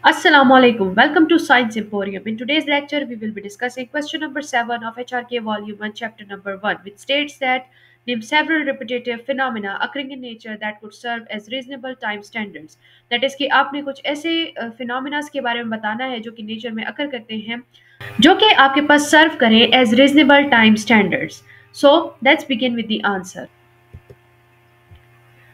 Assalamu alaikum. Welcome to Science Emporium. In today's lecture, we will be discussing question number 7 of HRK Volume 1, Chapter number 1, which states that name several repetitive phenomena occurring in nature that could serve as reasonable time standards. That is कि आपने कुछ ऐसे phenomena के बारे में बताना है जो कि नेचर में अकर करते हैं जो कि आपके पास सर्व करें as reasonable time standards. So let's begin with the answer.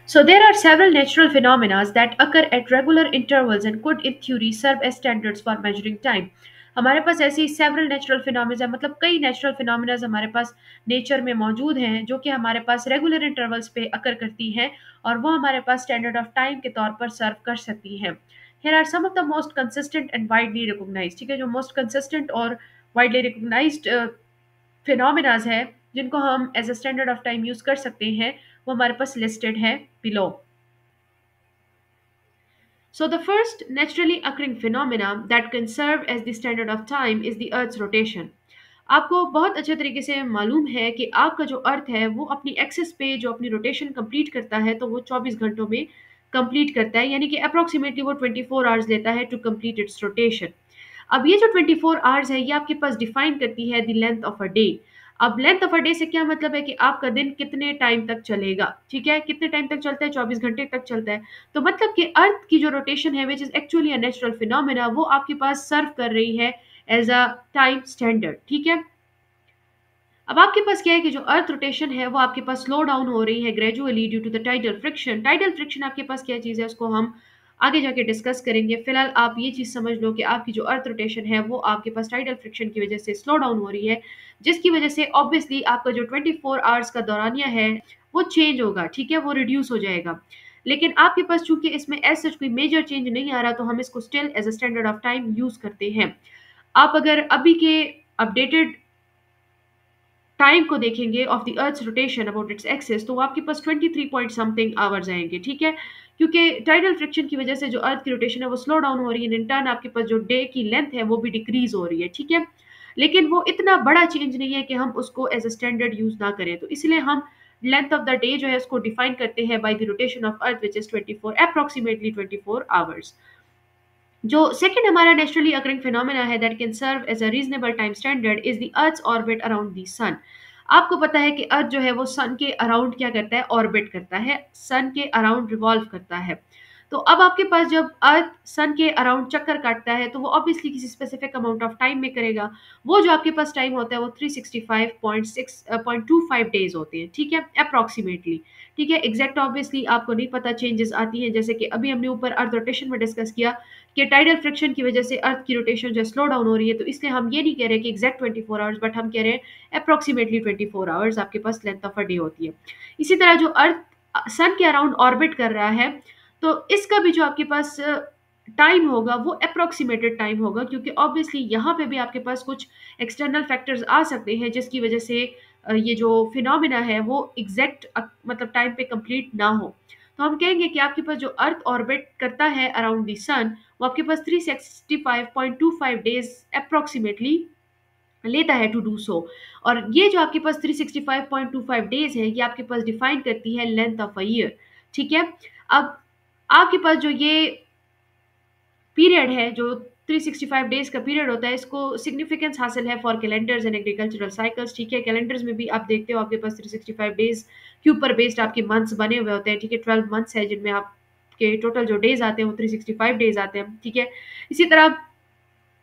So there are several natural phenomena that occur at regular intervals and could in theory serve as standards for measuring time. हमारे पास ऐसी several natural phenomena मतलब कई natural phenomena हमारे पास nature में मौजूद हैं जो कि हमारे पास रेगुलर इंटरवल्स पे अकर करती हैं और वो हमारे पास स्टैंडर्ड ऑफ टाइम के तौर पर सर्व कर सकती हैं. Here are some of the most consistent and widely recognized. ठीक है, जो मोस्ट कंसिस्टेंट और वाइडली रिकॉग्नाइज्ड फिनोमिनाज है जिनको हम as a standard of time use कर सकते हैं वो हमारे पास लिस्टेड है below. So the first naturally occurring phenomena that can serve as the standard of time is the Earth's rotation. आपको बहुत अच्छे तरीके से मालूम है कि आपका जो अर्थ है वो अपनी एक्सिस पे जो अपनी रोटेशन कंप्लीट करता है तो वो 24 घंटों में कंप्लीट करता है यानी कि अप्रोक्सीमेटली वो 24 आवर्स लेता है टू कंप्लीट इट्स रोटेशन. अब ये जो 24 आवर्स है ये आपके पास डिफाइन करती है the length of a day. अब लेंथ ऑफ अ डे से क्या मतलब है कि आपका दिन कितने टाइम तक चलेगा. ठीक है, कितने टाइम तक चलता है, 24 घंटे तक चलता है. तो मतलब कि अर्थ की जो रोटेशन है which is actually a natural phenomena वो आपके पास सर्व कर रही है एज अ टाइम स्टैंडर्ड. ठीक है, अब आपके पास क्या है कि जो अर्थ रोटेशन है वो आपके पास स्लो डाउन हो रही है gradually due to the tidal friction. Tidal friction आपके पास क्या चीज़ है उसको हम आगे जाके डिस्कस करेंगे. फिलहाल आप ये चीज़ समझ लो कि आपकी जो अर्थ रोटेशन है वो आपके पास टाइडल फ्रिक्शन की वजह से स्लो डाउन हो रही है जिसकी वजह से ऑब्वियसली आपका जो 24 आवर्स का दौरानिया है वो चेंज होगा. ठीक है, वो रिड्यूस हो जाएगा. लेकिन आपके पास चूंकि इसमें एज सच कोई मेजर चेंज नहीं आ रहा तो हम इसको still as a standard of time use करते हैं. आप अगर अभी के अपडेटेड टाइम को देखेंगे of the earth's rotation about its axis तो वो आपके पास 23 पॉइंट समथिंग आवर्स आएंगे. ठीक है, क्योंकि टाइडल फ्रिक्शन की वजह से जो अर्थ की रोटेशन है वो स्लो डाउन हो रही है. इन टर्न आपके पास जो डे की लेंथ है वो भी डिक्रीज हो रही है. ठीक है, लेकिन वो इतना बड़ा चेंज नहीं है कि हम उसको एज अ स्टैंडर्ड यूज ना करें. तो इसलिए हम लेंथ ऑफ द डे जो है उसको डिफाइन करते हैं by the rotation of earth which is 24 approximately 24 hours. जो सेकंड हमारा नेचुरली अकरिंग फिनोमेना है that can serve as a reasonable time standard is the earth's orbit around the sun. आपको पता है कि अर्थ जो है वो सन के अराउंड क्या करता है, ऑर्बिट करता है, सन के अराउंड रिवॉल्व करता है. तो अब आपके पास जब अर्थ सन के अराउंड चक्कर काटता है तो वो ऑब्वियसली किसी स्पेसिफिक अमाउंट ऑफ टाइम में करेगा. वो जो आपके पास टाइम होता है वो 365.6.25 डेज होते हैं. ठीक है, अप्रोक्सीमेटली. ठीक है, एग्जैक्ट ऑब्वियसली आपको नहीं पता, चेंजेस आती हैं जैसे कि अभी हमने ऊपर अर्थ रोटेशन में डिस्कस किया कि टाइडल फ्रिक्शन की वजह से अर्थ की रोटेशन जो स्लो डाउन हो रही है. तो इसलिए हम ये नहीं कह रहे कि एग्जैक्ट 24 आवर्स बट हम कह रहे हैं अप्रोक्सीमेटली 24 आवर्स आपके पास लेंथ ऑफ अ डे होती है. इसी तरह जो अर्थ सन के अराउंड ऑर्बिट कर रहा है तो इसका भी जो आपके पास टाइम होगा वो अप्रोक्सीमेटेड टाइम होगा क्योंकि ऑब्वियसली यहाँ पे भी आपके पास कुछ एक्सटर्नल फैक्टर्स आ सकते हैं जिसकी वजह से ये जो फिनोमिना है वो एग्जैक्ट मतलब टाइम पे कंप्लीट ना हो. तो हम कहेंगे कि आपके पास जो अर्थ ऑर्बिट करता है अराउंड द सन वो आपके पास 365.25 डेज अप्रोक्सीमेटली लेता है टू डू सो. और ये जो आपके पास 365.25 डेज है ये आपके पास डिफाइन करती है लेंथ ऑफ अ ईयर. ठीक है, अब आपके पास जो ये पीरियड है जो 365 डेज का पीरियड होता है इसको सिग्निफिकेंस हासिल है for calendars and agricultural cycles. ठीक है, कैलेंडर्स में भी आप देखते हो आपके पास 365 डेज के ऊपर बेस्ड आपके मंथ्स बने हुए होते हैं. ठीक है, 12 मंथ्स है जिनमें आपके टोटल जो डेज आते हैं वो 365 डेज आते हैं. ठीक है, इसी तरह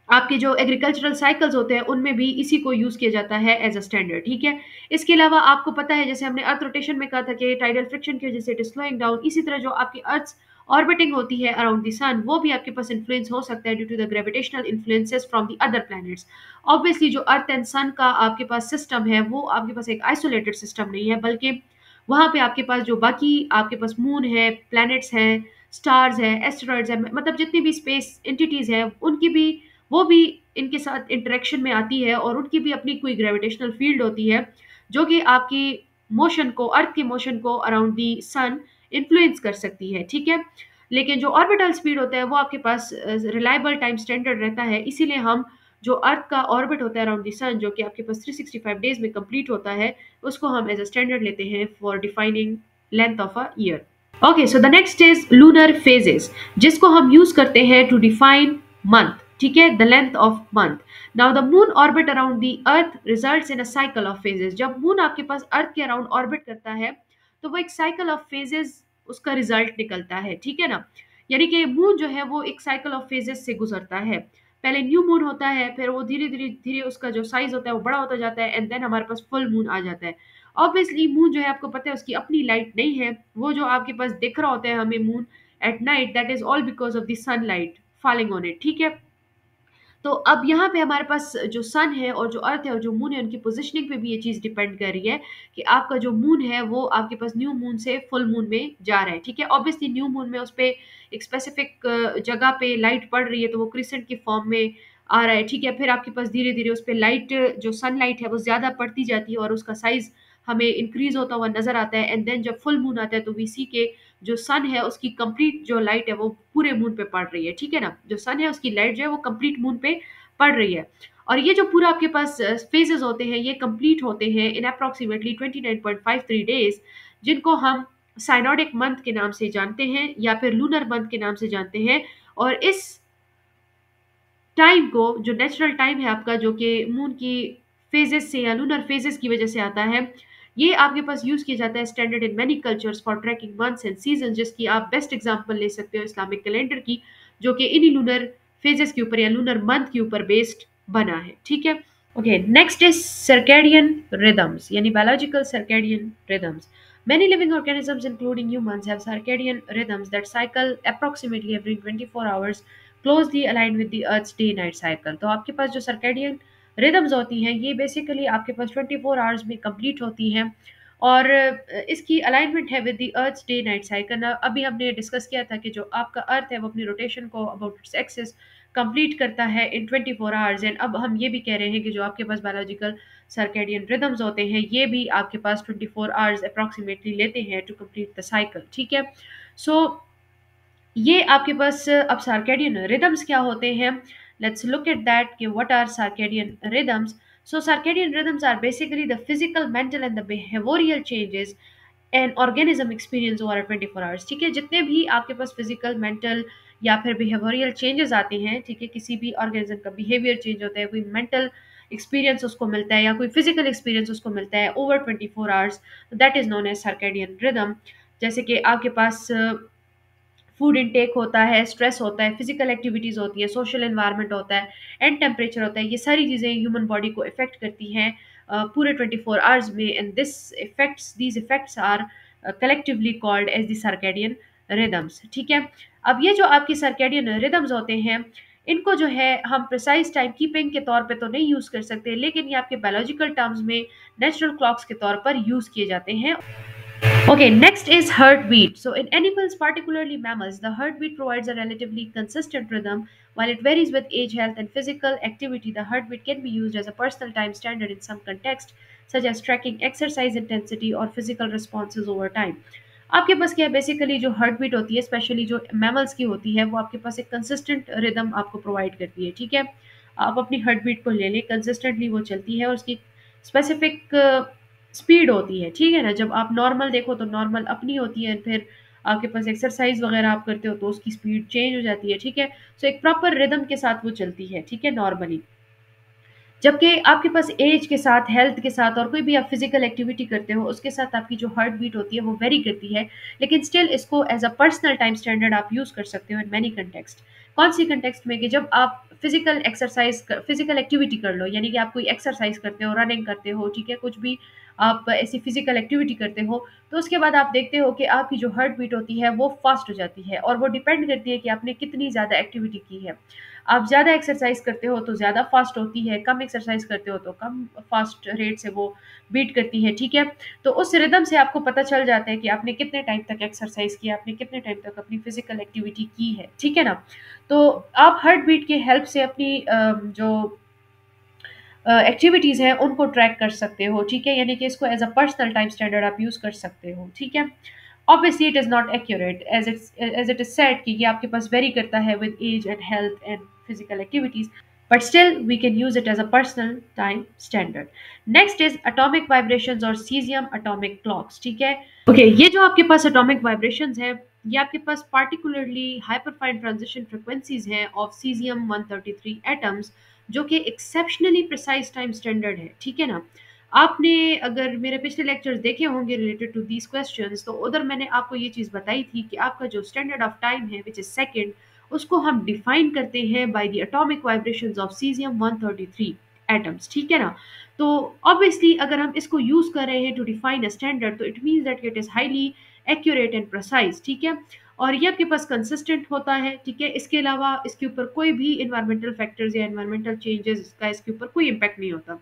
आपके जो एग्रीकल्चरल साइकिल्स होते हैं उनमें भी इसी को यूज किया जाता है एज अ स्टैंडर्ड. ठीक है, इसके अलावा आपको पता है जैसे हमने अर्थ रोटेशन में कहा था कि टाइडल फ्रिक्शन की वजह से इट इज स्लोइंग डाउन, इसी तरह जो आपकी अर्थ ऑर्बिटिंग होती है अराउंड द सन वो भी आपके पास इन्फ्लुएंस हो सकता है due to the gravitational influences from the other planets. Obviously जो अर्थ एंड सन का आपके पास सिस्टम है वो आपके पास एक आइसोलेटेड सिस्टम नहीं है बल्कि वहाँ पे आपके पास जो बाकी आपके पास मून है, प्लैनेट्स हैं, स्टार्स है, एस्टेरॉइड्स है, मतलब जितनी भी स्पेस एंटिटीज है उनकी भी वो भी इनके साथ इंटरेक्शन में आती है और उनकी भी अपनी कोई ग्रेविटेशनल फील्ड होती है जो कि आपकी मोशन को, अर्थ के मोशन को अराउंड दी सन इन्फ्लुएंस कर सकती है. ठीक है, लेकिन जो ऑर्बिटल स्पीड होता है वो आपके पास रिलायबल टाइम स्टैंडर्ड रहता है. इसीलिए हम जो अर्थ का ऑर्बिट होता है अराउंड द सन जो कि आपके पास 365 डेज में कंप्लीट होता है उसको हम एज अ स्टैंडर्ड लेते हैं for defining length of a year. Okay, so the next is lunar phases, जिसको हम यूज करते हैं टू डिफाइन मंथ, ठीक है, the length of month. Now the moon orbit around the earth results in a cycle of phases. जब moon आपके पास अर्थ के around orbit करता है तो वो एक साइकिल ऑफ फेजेस उसका रिजल्ट निकलता है, ठीक है ना। यानी कि मून जो है वो एक साइकिल ऑफ फेजेस से गुजरता है। पहले न्यू मून होता है, फिर वो धीरे धीरे धीरे उसका जो साइज होता है वो बड़ा होता जाता है, एंड देन हमारे पास फुल मून आ जाता है। ऑब्वियसली मून जो है आपको पता है उसकी अपनी लाइट नहीं है। वो जो आपके पास दिख रहा होता है हमें moon at night, that is all because of the sunlight falling on it, ठीक है। तो अब यहाँ पे हमारे पास जो सन है और जो अर्थ है और जो मून है उनकी पोजिशनिंग पे भी ये चीज़ डिपेंड कर रही है कि आपका जो मून है वो आपके पास न्यू मून से फुल मून में जा रहा है, ठीक है। ऑब्वियसली न्यू मून में उस पर एक स्पेसिफिक जगह पे लाइट पड़ रही है तो वो क्रिसेंट की फॉर्म में आ रहा है, ठीक है। फिर आपके पास धीरे धीरे उस पर लाइट, जो सनलाइट है वो ज़्यादा पड़ती जाती है और उसका साइज हमें इंक्रीज होता हुआ नजर आता है, एंड देन जब फुल मून आता है तो वी सी के जो सन है उसकी कंप्लीट जो लाइट है वो पूरे मून पे पड़ रही है, ठीक है ना। जो सन है उसकी लाइट जो है वो कंप्लीट मून पे पड़ रही है। और ये जो पूरा आपके पास फेजेस होते हैं ये कंप्लीट होते हैं इन अप्रोक्सीमेटली 29.53 डेज, जिनको हम साइनोडिक मंथ के नाम से जानते हैं या फिर लूनर मंथ के नाम से जानते हैं। और इस टाइम को, जो नेचुरल टाइम है आपका जो कि मून की फेजेस से या लूनर फेजेस की वजह से आता है, ये आपके पास यूज किया जाता है standard in many cultures for tracking months and season, जिसकी आप बेस्ट एग्जांपल ले सकते हो इस्लामिक कैलेंडर की, जो कि इन्हीं लूनर फेजेस के ऊपर या लूनर मंथ के ऊपर बेस्ड बना है, ठीक है। Okay, next is circadian rhythms, यानी biological circadian rhythms. Many living organisms, including humans, have circadian rhythms that cycle approximately every 24 hours, closely aligned with the Earth's day-night cycle. तो आपके पास जो circadian rhythms होती हैं ये बेसिकली आपके पास 24 hours में कंप्लीट होती हैं और इसकी अलाइनमेंट है with the earth day night cycle. अभी हमने डिस्कस किया था कि जो आपका अर्थ है वो अपनी रोटेशन को अबाउट इट्स एक्सिस कंप्लीट करता है इन 24 आवर्स, एंड अब हम ये भी कह रहे हैं कि जो आपके पास बायोलॉजिकल सर्केडियन रिदम्स होते हैं ये भी आपके पास 24 आवर्स अप्रॉक्सीमेटली लेते हैं टू कंप्लीट द साइकिल, ठीक है। सो ये आपके पास अब सर्केडियन रिदम्स क्या होते हैं, लेट्स लुक एट दैट कि what are circadian rhythms. So circadian rhythms are basically the physical, mental and the behavioural changes an organism experiences over 24 hours, ठीक है। जितने भी आपके पास फिजिकल, मेंटल या फिर बिहेवियरल चेंजेस आते हैं, ठीक है, किसी भी ऑर्गेनिज्म का बिहेवियर चेंज होता है, कोई मेंटल एक्सपीरियंस उसको मिलता है या कोई फिजिकल एक्सपीरियंस उसको मिलता है over 24 hours, that is known as circadian rhythm. जैसे कि आपके पास फूड इनटेक होता है, स्ट्रेस होता है, फिजिकल एक्टिविटीज़ होती है, सोशल एनवायरनमेंट होता है, एंड टेम्परेचर होता है, ये सारी चीज़ें ह्यूमन बॉडी को इफेक्ट करती हैं पूरे 24 आवर्स में, and these effects are collectively called as the circadian rhythms, ठीक है। अब ये जो आपकी सर्केडियन रिदम्स होते हैं इनको जो है हम प्रिसाइज टाइम कीपिंग के तौर पे तो नहीं यूज़ कर सकते, लेकिन ये आपके बायोलॉजिकल टर्म्स में नेचुरल क्लॉक्स के तौर पर यूज़ किए जाते हैं। Okay, next is heartbeat. So, in animals, particularly mammals, the heartbeat provides a relatively consistent rhythm. While it varies with age, health, and physical activity, the heartbeat can be used as a personal time standard in some context, such as tracking exercise intensity or physical responses over time. आपके पास क्या है, basically जो heart beat होती है specially जो mammals की होती है वो आपके पास एक कंसिस्टेंट रिदम आपको प्रोवाइड करती है, ठीक है। आप अपनी हार्ट बीट को ले लें, कंसिस्टेंटली वो चलती है और उसकी स्पेसिफिक स्पीड होती है, ठीक है ना। जब आप नॉर्मल देखो तो नॉर्मल अपनी होती है, फिर आपके पास एक्सरसाइज वगैरह आप करते हो तो उसकी स्पीड चेंज हो जाती है, ठीक है। सो एक प्रॉपर रिदम के साथ वो चलती है, ठीक है, नॉर्मली। जबकि आपके पास एज के साथ, हेल्थ के साथ और कोई भी आप फिजिकल एक्टिविटी करते हो उसके साथ आपकी जो हार्ट बीट होती है वो वेरी करती है, लेकिन स्टिल इसको as a personal time standard आप यूज़ कर सकते हो इन मैनी कंटेक्स्ट। कौन सी कंटेक्स्ट में कि जब आप फिजिकल एक्टिविटी कर लो, यानी कि आप कोई एक्सरसाइज करते हो, रनिंग करते हो, ठीक है, कुछ भी आप ऐसी फिजिकल एक्टिविटी करते हो तो उसके बाद आप देखते हो कि आपकी जो हार्ट बीट होती है वो फास्ट हो जाती है, और वो डिपेंड करती है कि आपने कितनी ज़्यादा एक्टिविटी की है। आप ज़्यादा एक्सरसाइज करते हो तो ज़्यादा फास्ट होती है, कम एक्सरसाइज करते हो तो कम फास्ट रेट से वो बीट करती है, ठीक है। तो उस रिदम से आपको पता चल जाता है कि आपने कितने टाइम तक एक्सरसाइज किया, आपने कितने टाइम तक अपनी फिजिकल एक्टिविटी की है, ठीक है ना। तो आप हार्ट बीट की हेल्प से अपनी जो एक्टिविटीज़ हैं उनको ट्रैक कर सकते हो, ठीक है, यानी कि इसको as a personal time standard आप यूज़ कर सकते हो, ठीक है। Obviously it is not accurate as it is said कि ये आपके पास वेरी करता है with age and health and physical activities. but still we can use it as a personal time standard. Next is atomic vibrations और cesium atomic clocks, ठीक है। Okay ये जो आपके पास atomic vibrations है, ये आपके पास particularly hyperfine transition frequencies हैं of cesium 133 atoms, जो कि exceptionally precise time standard है, ठीक है ना। आपने अगर मेरे पिछले लेक्चर्स देखे होंगे रिलेटेड टू दीज क्वेश्चंस, तो उधर मैंने आपको ये चीज़ बताई थी कि आपका जो स्टैंडर्ड ऑफ टाइम है विच इज़ सेकंड, उसको हम डिफाइन करते हैं by the atomic vibrations of caesium 133 atoms, ठीक है ना। तो ऑब्वियसली अगर हम इसको यूज कर रहे हैं टू डिफाइन अ स्टैंडर्ड, तो it means that it is highly accurate and precise, ठीक है। और ये आपके पास कंसिस्टेंट होता है, ठीक है। इसके अलावा इसके ऊपर कोई भी इन्वायरमेंटल फैक्टर्स या इन्वायरमेंटल चेंजेस का इसके ऊपर कोई इम्पैक्ट नहीं होता।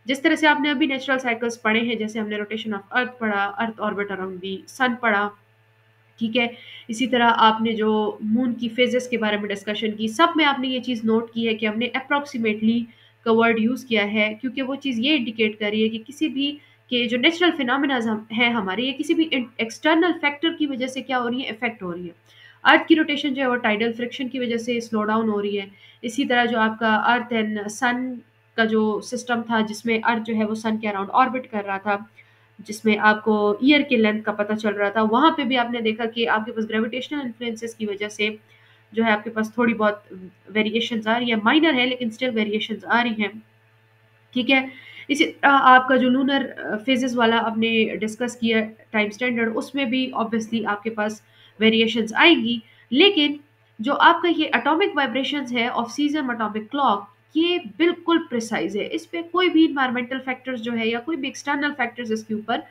जिस तरह से आपने अभी नेचुरल साइकिल्स पढ़े हैं, जैसे हमने रोटेशन ऑफ अर्थ पढ़ा, अर्थ ऑर्बिट अराउंड दी सन पढ़ा, ठीक है। इसी तरह आपने जो मून की फेजेस के बारे में डिस्कशन की, सब में आपने ये चीज़ नोट की है कि हमने अप्रॉक्सीमेटली का वर्ड यूज़ किया है, क्योंकि वो चीज़ ये इंडिकेट कर रही है कि किसी भी के जो नेचुरल फिनोमिना है हमारे, ये किसी भी एक्सटर्नल फैक्टर की वजह से क्या हो रही है, इफेक्ट हो रही है। अर्थ की रोटेशन जो है वो टाइडल फ्रिक्शन की वजह से स्लो डाउन हो रही है। इसी तरह जो आपका अर्थ एंड सन का जो सिस्टम था, जिसमें अर्थ जो है वो सन के अराउंड ऑर्बिट कर रहा था, जिसमें आपको ईयर के लेंथ का पता चल रहा था, वहाँ पे भी आपने देखा कि आपके पास ग्रेविटेशनल इन्फ्लुएंसेस की वजह से जो है आपके पास थोड़ी बहुत वेरिएशंस आ रही है, माइनर है लेकिन स्टिल वेरिएशंस आ रही हैं, ठीक है। इसी तरह आपका जो लूनर फेजेस वाला आपने डिस्कस किया टाइम स्टैंडर्ड, उसमें भी ऑब्वियसली आपके पास वेरिएशंस आएगी। लेकिन जो आपका ये एटॉमिक वाइब्रेशंस है ऑफ सीजन एटॉमिक क्लॉक, ये बिल्कुल प्रिसाइज है। इस पे कोई भी इन्वायरमेंटल फैक्टर्स जो है या कोई भी एक्सटर्नल फैक्टर्स इसके ऊपर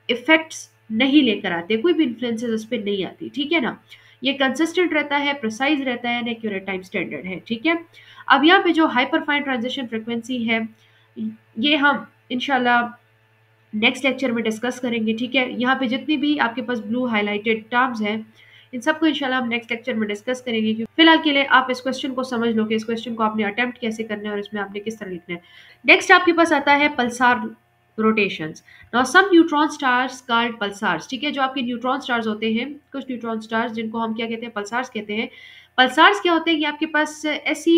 इफेक्ट्स नहीं लेकर आते, कोई भी इन्फ्लुएंसेस इस पे नहीं आती, ठीक है ना। ये कंसिस्टेंट रहता है, प्रिसाइज रहता है, एक्यूरेट टाइम स्टैंडर्ड है, ठीक है। अब यहाँ पे जो हाइपरफाइन ट्रांजिशन फ्रिक्वेंसी है, ये हम इंशाल्लाह नेक्स्ट लेक्चर में डिस्कस करेंगे, ठीक है। यहाँ पे जितनी भी आपके पास ब्लू हाईलाइटेड टर्म्स हैं, इन सबको इंशाल्लाह हम नेक्स्ट लेक्चर में डिस्कस करेंगे। क्योंकि फिलहाल के लिए आप इस क्वेश्चन को समझ लो कि इस क्वेश्चन को आपने अटेम्प्ट कैसे करना है और इसमें आपने किस तरह लिखना है। नेक्स्ट आपके पास आता है pulsar rotations. Now some neutron stars called pulsars, ठीक है। जो आपके न्यूट्रॉन स्टार्स होते हैं, कुछ न्यूट्रॉन स्टार्स जिनको हम क्या कहते हैं, पल्सार्स कहते हैं। पल्सार्स क्या होते हैं, ये आपके पास ऐसी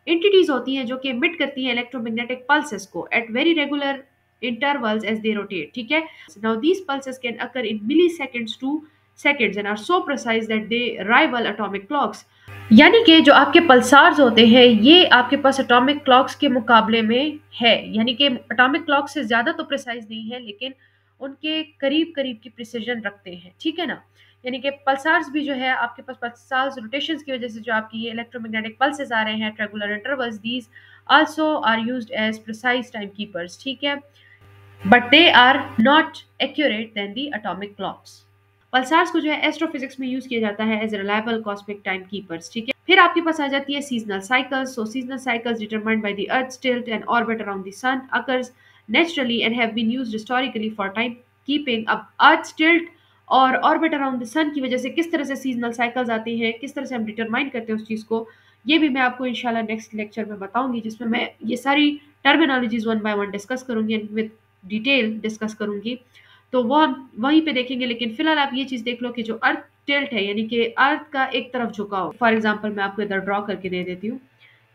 एंटिटीज होती हैं जो कि एमिट करती हैं इलेक्ट्रोमैग्नेटिक पल्सेस को at very regular intervals as they rotate, ठीक है। Now these pulses can occur in milliseconds to seconds and are so precise that they rival atomic clocks। यानी कि जो आपके पल्सार्स होते हैं, ये आपके पास एटॉमिक क्लॉक्स के मुकाबले में है, यानी कि एटॉमिक क्लॉक से ज़्यादा तो प्रिसाइज नहीं है, लेकिन उनके करीब करीब की प्रिसीजन रखते हैं, ठीक है ना। यानी कि पल्सार्स भी जो है आपके पास पल्सार्स रोटेशंस की वजह से जो आपकी ये इलेक्ट्रोमैग्नेटिक पल्सेस आ रहे हैं at regular intervals, these also are used as precise time keepers, ठीक है, but they are not accurate than the atomic clocks. Pulsars को जो है एस्ट्रोफिजिक्स में यूज किया जाता है as reliable cosmic time keepers, ठीक है। फिर आपके पास आ जाती है seasonal cycles. So seasonal cycles determined by the earth tilt and orbit around the sun occurs naturally and have been used historically for time keeping. अब अर्थ टिल्ट और ऑर्बिट अराउंड द सन की वजह से किस तरह से सीजनल साइकिल्स आती हैं, किस तरह से हम डिटरमाइन करते हैं उस चीज़ को, ये भी मैं आपको इंशाल्लाह नेक्स्ट लेक्चर में बताऊंगी, जिसमें मैं ये सारी terminologies one by one discuss करूंगी एंड विद डिटेल डिस्कस करूंगी। तो वो हम वहीं पे देखेंगे। लेकिन फिलहाल आप ये चीज़ देख लो कि जो अर्थ टिल्ट है, यानी कि अर्थ का एक तरफ झुकाव, फॉर एग्जांपल मैं आपको इधर ड्रॉ करके दे देती हूँ।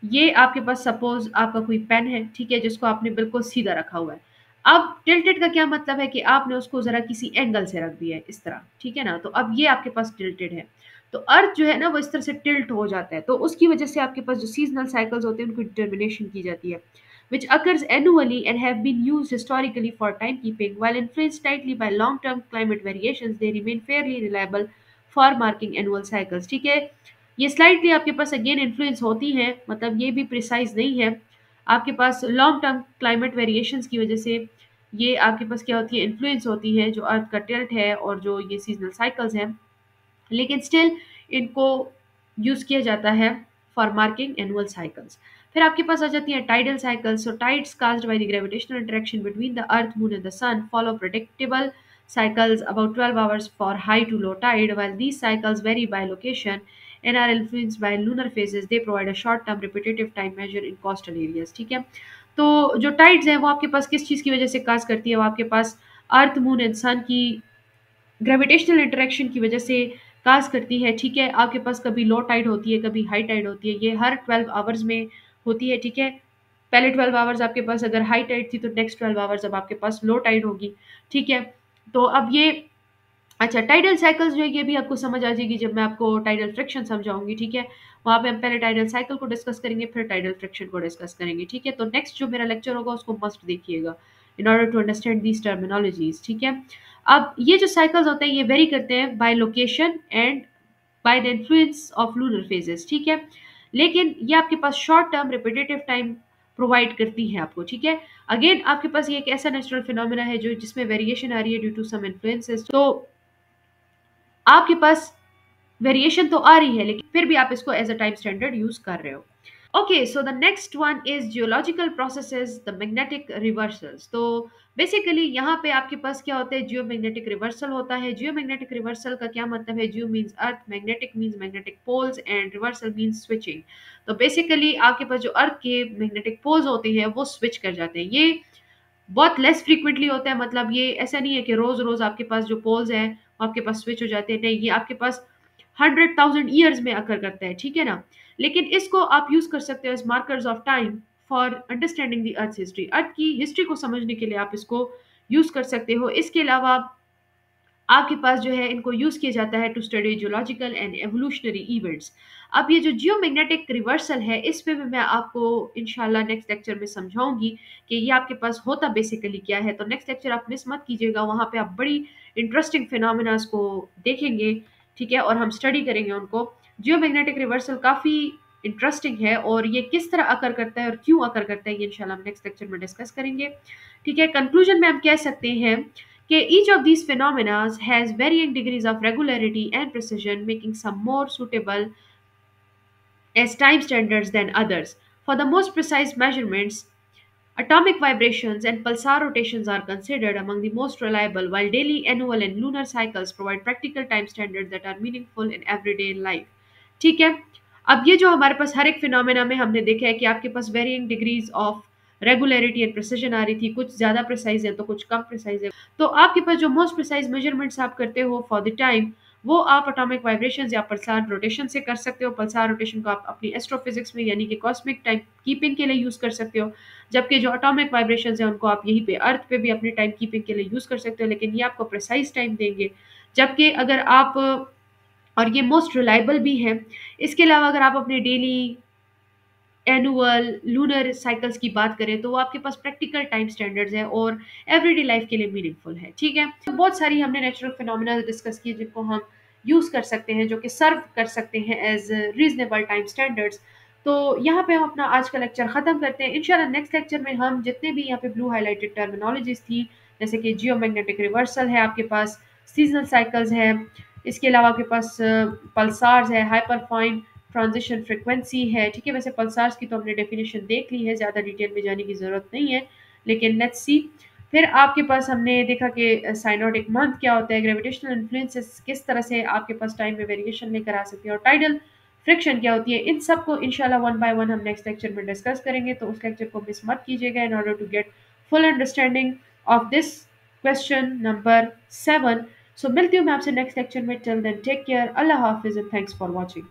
ये आपके पास सपोज आपका कोई पेन है, ठीक है, जिसको आपने बिल्कुल सीधा रखा हुआ है। अब टिल्टेड का क्या मतलब है कि आपने उसको जरा किसी एंगल से रख दिया है इस तरह, ठीक है ना। तो अब ये आपके पास टिल्टेड है, तो अर्थ जो है ना वो इस तरह से टिल्ट हो जाता है, तो उसकी वजह से आपके पास जो सीजनल साइकिल्स होते हैं उनकी डिटर्मिनेशन की जाती है, which occurs annually and have been used historically for timekeeping. While influenced slightly by long-term climate variations, they remain fairly reliable for marking annual cycles, ठीक है। ये स्लाइटली आपके पास अगेन इन्फ्लुएंस होती हैं, मतलब ये भी प्रिसाइज नहीं है। आपके पास लॉन्ग टर्म क्लाइमेट वेरिएशंस की वजह से ये आपके पास क्या होती है, इन्फ्लुएंस होती है जो अर्थ का टिल्ट है और जो ये सीजनल साइकिल्स हैं, लेकिन स्टिल इनको यूज किया जाता है फॉर मार्किंग एनुअल साइकिल्स। फिर आपके पास आ जाती है tidal cycles. So tides caused by the gravitational interaction between the earth, moon and the sun follow predictable cycles about 12 hours for high to low tide. While these cycles vary by location and are influenced by lunar phases, they provide a short term repetitive time measure in coastal areas, ठीक है। तो जो tides हैं वो आपके पास किस चीज़ की वजह से काज करती है, वो आपके पास अर्थ, मून एंड सन की ग्रेविटेशनल इंटरेक्शन की वजह से काज करती है, ठीक है। आपके पास कभी लो टाइड होती है, कभी हाई टाइड होती है, ये हर 12 आवर्स में होती है, ठीक है। पहले 12 आवर्स आपके पास अगर हाई टाइड थी तो नेक्स्ट 12 आवर्स अब आपके पास लो टाइड होगी, ठीक है। तो अब ये अच्छा, टाइडल साइकिल्स जो है ये भी आपको समझ आ जाएगी जब मैं आपको टाइडल फ्रिक्शन समझाऊंगी, ठीक है। वहां पे हम पहले टाइडल साइकिल को डिस्कस करेंगे, फिर टाइडल फ्रिक्शन को डिस्कस करेंगे, ठीक है। तो नेक्स्ट जो मेरा लेक्चर होगा उसको मस्ट देखिएगा in order to understand these terminologies, ठीक है। अब ये जो साइकिल्स होते हैं ये वेरी करते हैं by location and by the influence of lunar phases, ठीक है। लेकिन ये आपके पास short term repetitive time provide करती है आपको, ठीक है। अगेन आपके पास ये एक ऐसा नेचुरल फिनोमेना है जो जिसमें वेरिएशन आ रही है ड्यू टू सम इन्फ्लुएंसेस। तो आपके पास वेरिएशन तो आ रही है लेकिन फिर भी आप इसको as a time standard use कर रहे हो। Okay, so the next one is geological processes, the magnetic reversals. तो बेसिकली यहाँ पे आपके पास क्या होता है, जियोमैग्नेटिक रिवर्सल होता है। जियोमैग्नेटिक रिवर्सल का क्या मतलब है, geo means earth, magnetic means magnetic poles and reversal means switching. तो बेसिकली आपके पास जो अर्थ के मैग्नेटिक पोल्स होते हैं वो स्विच कर जाते हैं। ये बहुत लेस फ्रीक्वेंटली होता है, मतलब ये ऐसा नहीं है कि रोज रोज आपके पास जो पोल्स हैं वो आपके पास स्विच हो जाते हैं, नहीं, ये आपके पास 100,000 ईयर्स में अकर करता है, ठीक है ना। लेकिन इसको आप यूज कर सकते हो as markers of time for understanding the earth history. Earth की हिस्ट्री को समझने के लिए आप इसको यूज कर सकते हो। इसके अलावा आपके पास जो है इनको यूज किया जाता है to study geological and evolutionary events. अब ये जो जियोमैग्नेटिक रिवर्सल है इस पे भी मैं आपको इंशाल्लाह नेक्स्ट लेक्चर में समझाऊंगी कि ये आपके पास होता बेसिकली क्या है। तो नेक्स्ट लेक्चर आप मिस मत कीजिएगा, वहां पे आप बड़ी इंटरेस्टिंग फिनोमिनास को देखेंगे, ठीक है, और हम स्टडी करेंगे उनको। जियोमैग्नेटिक रिवर्सल काफी इंटरेस्टिंग है और ये किस तरह अकर करता है और क्यों अकर करता है ये इंशाल्लाह हम नेक्स्ट लेक्चर में डिस्कस करेंगे, ठीक है। कंक्लूजन में हम कह सकते हैं कि each of these phenomena has varying degrees of regularity and precision, making some more suitable as time standards than others. For the most precise measurements, atomic vibrations and pulsar rotations are considered among the most reliable, while daily, annual, and lunar cycles provide practical time standards that are meaningful in everyday life. ठीक है। अब ये जो हमारे पास हर एक phenomena में हमने देखा है कि आपके पास varying degrees of regularity and precision आ रही थी, कुछ ज्यादा प्रिसाइज है तो कुछ कम प्रिसाइज है। तो आपके पास जो मोस्ट प्रिसाइज मेजरमेंट्स आप करते हो फॉर द टाइम वो आप एटॉमिक वाइब्रेशंस या पल्सार रोटेशन से कर सकते हो। पल्सार रोटेशन को आप अपनी एस्ट्रोफिजिक्स में यानी कि कॉस्मिक टाइम कीपिंग के लिए यूज कर सकते हो, जबकि जो एटॉमिक वाइब्रेशंस हैं उनको आप यहीं पे अर्थ पे भी अपनी टाइम कीपिंग के लिए यूज कर सकते हो, लेकिन ये आपको प्रिसाइज टाइम देंगे। जबकि अगर आप और ये मोस्ट रिलायबल भी है। इसके अलावा अगर आप अपने डेली, एनुअल, लूनर साइकिल्स की बात करें तो वो आपके पास प्रैक्टिकल टाइम स्टैंडर्ड्स है और एवरीडे लाइफ के लिए मीनिंगफुल है, ठीक है। तो बहुत सारी हमने नेचुरल फिनोमिना डिस्कस किए जिनको हम यूज कर सकते हैं, जो कि सर्व कर सकते हैं एज रीजनेबल टाइम स्टैंडर्ड्स। तो यहाँ पे हम अपना आज का लेक्चर खत्म करते हैं। इंशाल्लाह नेक्स्ट लेक्चर में हम जितने भी यहाँ पे ब्लू हाईलाइटेड टर्मिनोलॉजीज थी, जैसे कि जियोमैग्नेटिक रिवर्सल है, आपके पास सीजनल साइकिल्स है, इसके अलावा आपके पास पल्सार्स है, हाइपरफाइन ट्रांजिशन फ्रीक्वेंसी है, ठीक है। वैसे पल्सार्स की तो हमने डेफिनेशन देख ली है, ज़्यादा डिटेल में जाने की ज़रूरत नहीं है, लेकिन लेट्स सी। फिर आपके पास हमने देखा कि साइनोटिक मंथ क्या होता है, ग्रेविटेशनल इन्फ्लुएंसेस किस तरह से आपके पास टाइम में वेरिएशन लेकर आ सकती है, और टाइडल फ्रिक्शन क्या होती है। इन सब को इंशाल्लाह वन बाय वन हम नेक्स्ट लेक्चर में डिस्कस करेंगे, तो उस लेक्चर को मिस मत कीजिएगा in order to get full understanding of this question number 7। So मिलती हूँ मैं आपसे नेक्स्ट लेक्चर में। टिल देन टेक केयर, अल्लाह हाफिज एंड थैंक्स फॉर वॉचिंग।